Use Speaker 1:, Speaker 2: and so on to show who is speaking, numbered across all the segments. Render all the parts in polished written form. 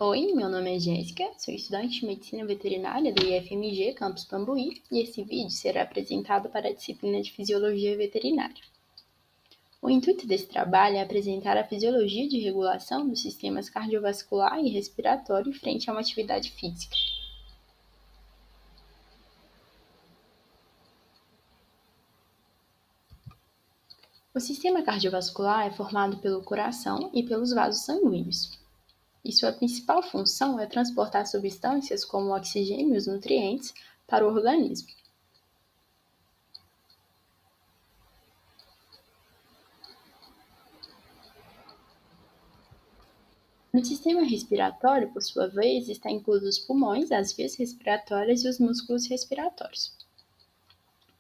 Speaker 1: Oi, meu nome é Jéssica, sou estudante de Medicina Veterinária do IFMG Campus Cambuí e esse vídeo será apresentado para a disciplina de Fisiologia Veterinária. O intuito desse trabalho é apresentar a fisiologia de regulação dos sistemas cardiovascular e respiratório frente a uma atividade física. O sistema cardiovascular é formado pelo coração e pelos vasos sanguíneos. E sua principal função é transportar substâncias como o oxigênio e os nutrientes para o organismo. No sistema respiratório, por sua vez, está incluso os pulmões, as vias respiratórias e os músculos respiratórios.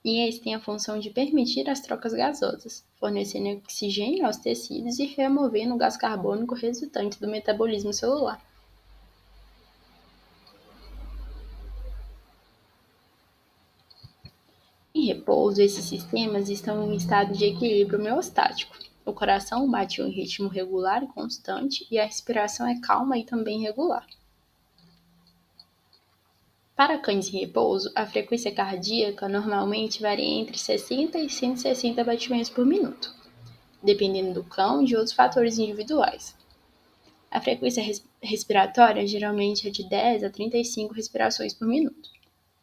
Speaker 1: E eles têm a função de permitir as trocas gasosas, fornecendo oxigênio aos tecidos e removendo o gás carbônico resultante do metabolismo celular. Em repouso, esses sistemas estão em estado de equilíbrio homeostático. O coração bate em ritmo regular e constante e a respiração é calma e também regular. Para cães em repouso, a frequência cardíaca normalmente varia entre 60 e 160 batimentos por minuto, dependendo do cão e de outros fatores individuais. A frequência respiratória geralmente é de 10 a 35 respirações por minuto,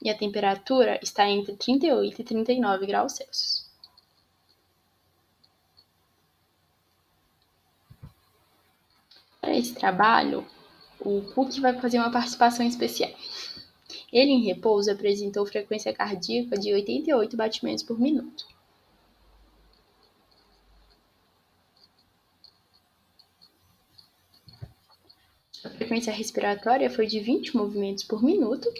Speaker 1: e a temperatura está entre 38 e 39 graus Celsius. Para esse trabalho, o PUC vai fazer uma participação especial. Ele, em repouso, apresentou frequência cardíaca de 88 batimentos por minuto. A frequência respiratória foi de 20 movimentos por minuto.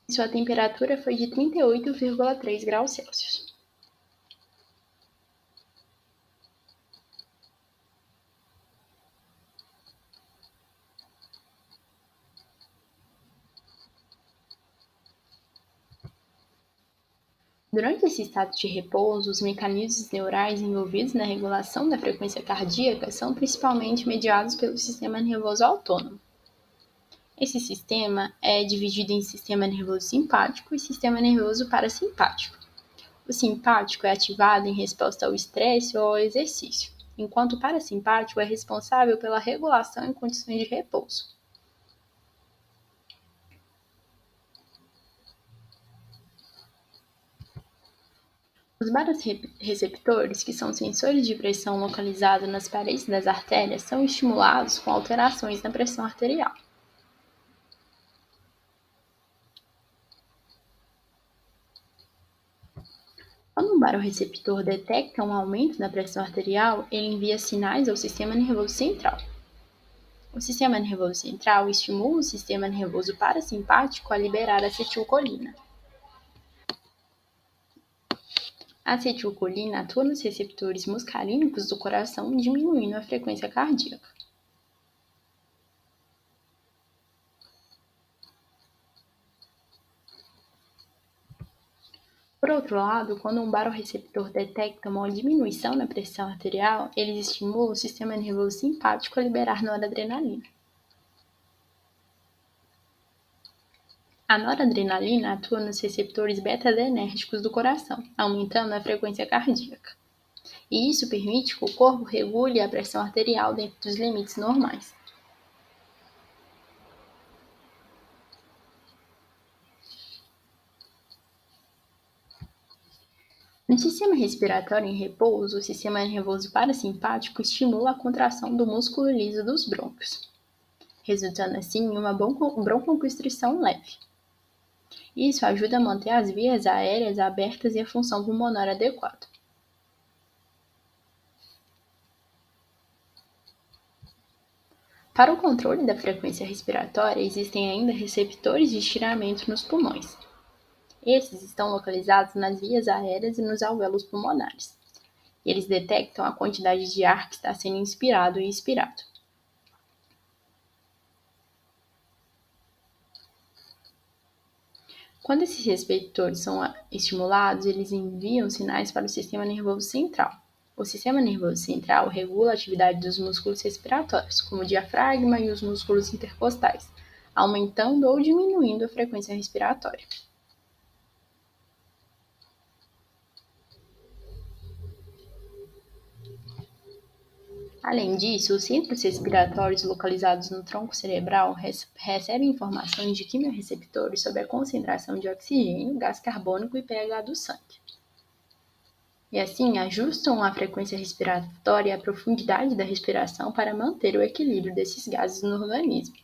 Speaker 1: E sua temperatura foi de 38,3 graus Celsius. Durante esse estado de repouso, os mecanismos neurais envolvidos na regulação da frequência cardíaca são principalmente mediados pelo sistema nervoso autônomo. Esse sistema é dividido em sistema nervoso simpático e sistema nervoso parasimpático. O simpático é ativado em resposta ao estresse ou ao exercício, enquanto o parasimpático é responsável pela regulação em condições de repouso. Os baroreceptores, que são sensores de pressão localizados nas paredes das artérias, são estimulados com alterações na pressão arterial. Quando um baroreceptor detecta um aumento na pressão arterial, ele envia sinais ao sistema nervoso central. O sistema nervoso central estimula o sistema nervoso parasimpático a liberar acetilcolina. A acetilcolina atua nos receptores muscarínicos do coração, diminuindo a frequência cardíaca. Por outro lado, quando um baroreceptor detecta uma diminuição na pressão arterial, ele estimula o sistema nervoso simpático a liberar noradrenalina. A noradrenalina atua nos receptores beta-adrenérgicos do coração, aumentando a frequência cardíaca. E isso permite que o corpo regule a pressão arterial dentro dos limites normais. No sistema respiratório em repouso, o sistema nervoso parasimpático estimula a contração do músculo liso dos brônquios, resultando assim em uma broncoconstrição leve. Isso ajuda a manter as vias aéreas abertas e a função pulmonar adequada. Para o controle da frequência respiratória, existem ainda receptores de estiramento nos pulmões. Esses estão localizados nas vias aéreas e nos alvéolos pulmonares. Eles detectam a quantidade de ar que está sendo inspirado e expirado. Quando esses receptores são estimulados, eles enviam sinais para o sistema nervoso central. O sistema nervoso central regula a atividade dos músculos respiratórios, como o diafragma e os músculos intercostais, aumentando ou diminuindo a frequência respiratória. Além disso, os centros respiratórios localizados no tronco cerebral recebem informações de quimiorreceptores sobre a concentração de oxigênio, gás carbônico e pH do sangue. E assim ajustam a frequência respiratória e a profundidade da respiração para manter o equilíbrio desses gases no organismo.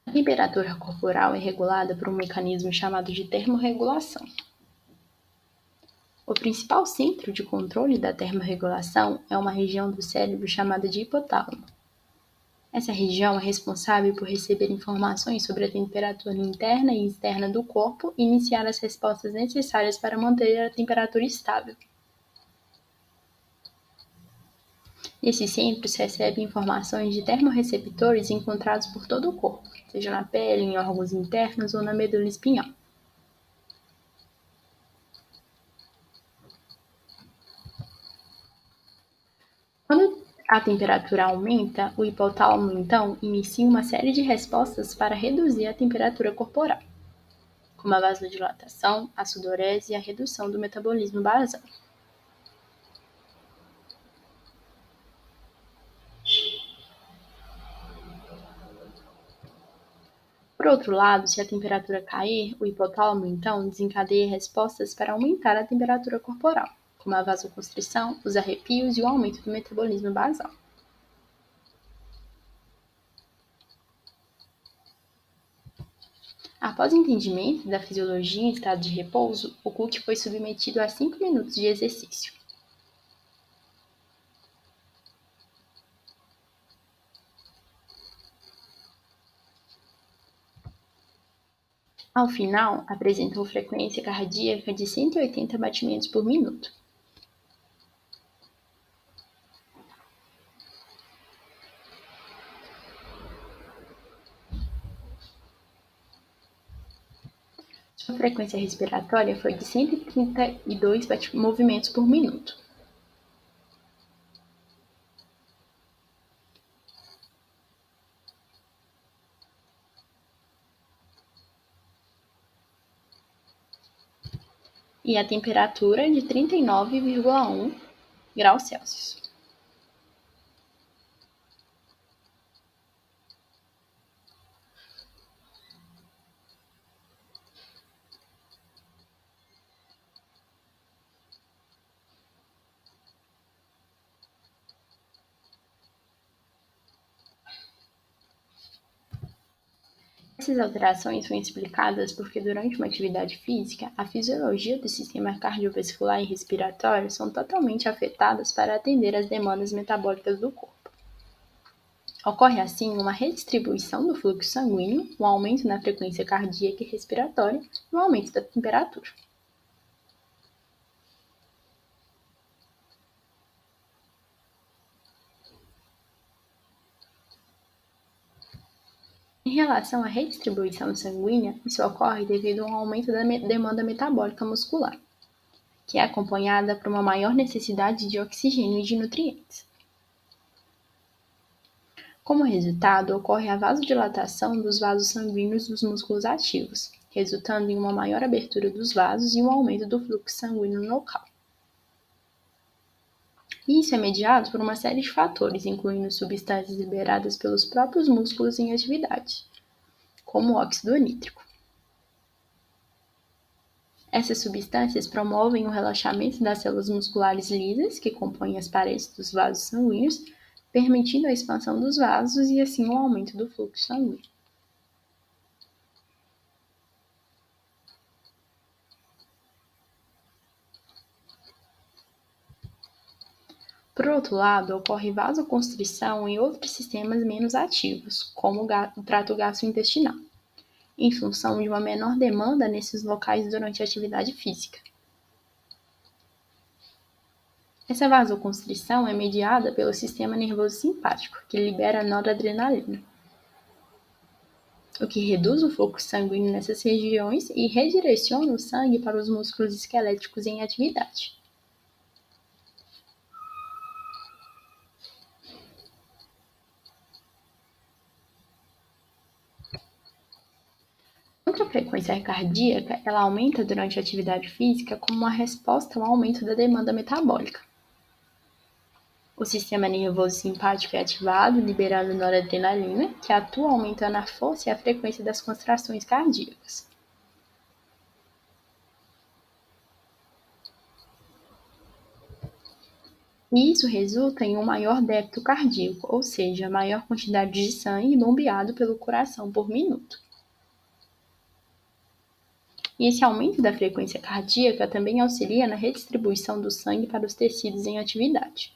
Speaker 1: A temperatura corporal é regulada por um mecanismo chamado de termorregulação. O principal centro de controle da termorregulação é uma região do cérebro chamada de hipotálamo. Essa região é responsável por receber informações sobre a temperatura interna e externa do corpo e iniciar as respostas necessárias para manter a temperatura estável. Esses centros recebem informações de termorreceptores encontrados por todo o corpo, seja na pele, em órgãos internos ou na medula espinhal. Quando a temperatura aumenta, o hipotálamo, então, inicia uma série de respostas para reduzir a temperatura corporal, como a vasodilatação, a sudorese e a redução do metabolismo basal. Por outro lado, se a temperatura cair, o hipotálamo, então, desencadeia respostas para aumentar a temperatura corporal, como a vasoconstrição, os arrepios e o aumento do metabolismo basal. Após o entendimento da fisiologia em estado de repouso, o Cook foi submetido a 5 minutos de exercício. Ao final, apresentou frequência cardíaca de 180 batimentos por minuto. Sua frequência respiratória foi de 132 movimentos por minuto. E a temperatura de 39,1 graus Celsius. Essas alterações são explicadas porque durante uma atividade física, a fisiologia do sistema cardiovascular e respiratório são totalmente afetadas para atender às demandas metabólicas do corpo. Ocorre assim uma redistribuição do fluxo sanguíneo, um aumento na frequência cardíaca e respiratória e um aumento da temperatura. Em relação à redistribuição sanguínea, isso ocorre devido a um aumento da demanda metabólica muscular, que é acompanhada por uma maior necessidade de oxigênio e de nutrientes. Como resultado, ocorre a vasodilatação dos vasos sanguíneos dos músculos ativos, resultando em uma maior abertura dos vasos e um aumento do fluxo sanguíneo no local. Isso é mediado por uma série de fatores, incluindo substâncias liberadas pelos próprios músculos em atividade, como o óxido nítrico. Essas substâncias promovem o relaxamento das células musculares lisas, que compõem as paredes dos vasos sanguíneos, permitindo a expansão dos vasos e assim o aumento do fluxo sanguíneo. Por outro lado, ocorre vasoconstrição em outros sistemas menos ativos, como o trato gastrointestinal, em função de uma menor demanda nesses locais durante a atividade física. Essa vasoconstrição é mediada pelo sistema nervoso simpático, que libera noradrenalina, o que reduz o fluxo sanguíneo nessas regiões e redireciona o sangue para os músculos esqueléticos em atividade. Outra frequência cardíaca, ela aumenta durante a atividade física como uma resposta ao aumento da demanda metabólica. O sistema nervoso simpático é ativado, liberando noradrenalina, que atua aumentando a força e a frequência das contrações cardíacas. E isso resulta em um maior débito cardíaco, ou seja, maior quantidade de sangue bombeado pelo coração por minuto. E esse aumento da frequência cardíaca também auxilia na redistribuição do sangue para os tecidos em atividade.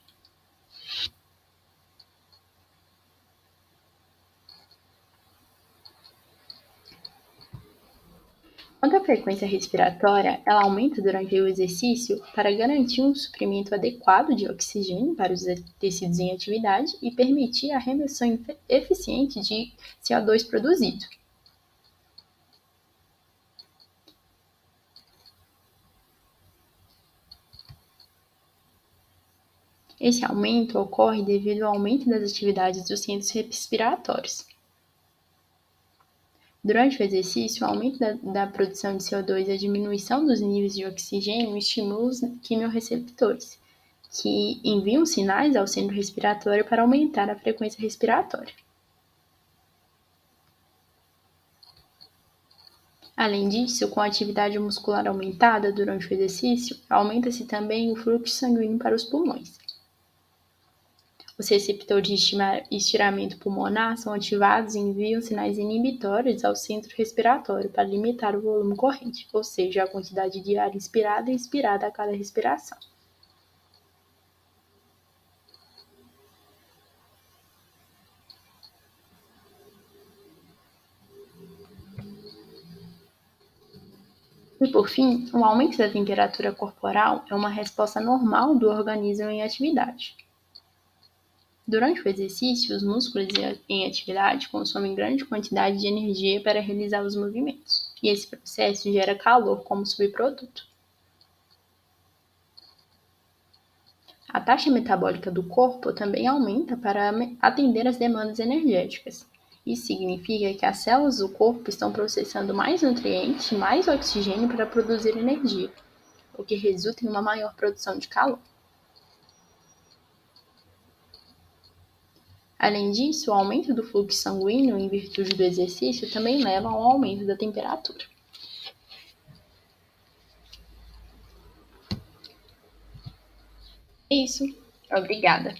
Speaker 1: Quanto à frequência respiratória, ela aumenta durante o exercício para garantir um suprimento adequado de oxigênio para os tecidos em atividade e permitir a remoção eficiente de CO2 produzido. Esse aumento ocorre devido ao aumento das atividades dos centros respiratórios. Durante o exercício, o aumento da produção de CO2 e a diminuição dos níveis de oxigênio estimulam os quimiorreceptores, que enviam sinais ao centro respiratório para aumentar a frequência respiratória. Além disso, com a atividade muscular aumentada durante o exercício, aumenta-se também o fluxo sanguíneo para os pulmões. Os receptores de estiramento pulmonar são ativados e enviam sinais inibitórios ao centro respiratório para limitar o volume corrente, ou seja, a quantidade de ar inspirada e expirada a cada respiração. E por fim, o aumento da temperatura corporal é uma resposta normal do organismo em atividade. Durante o exercício, os músculos em atividade consomem grande quantidade de energia para realizar os movimentos, e esse processo gera calor como subproduto. A taxa metabólica do corpo também aumenta para atender às demandas energéticas. Isso significa que as células do corpo estão processando mais nutrientes e mais oxigênio para produzir energia, o que resulta em uma maior produção de calor. Além disso, o aumento do fluxo sanguíneo em virtude do exercício também leva ao aumento da temperatura. É isso. Obrigada.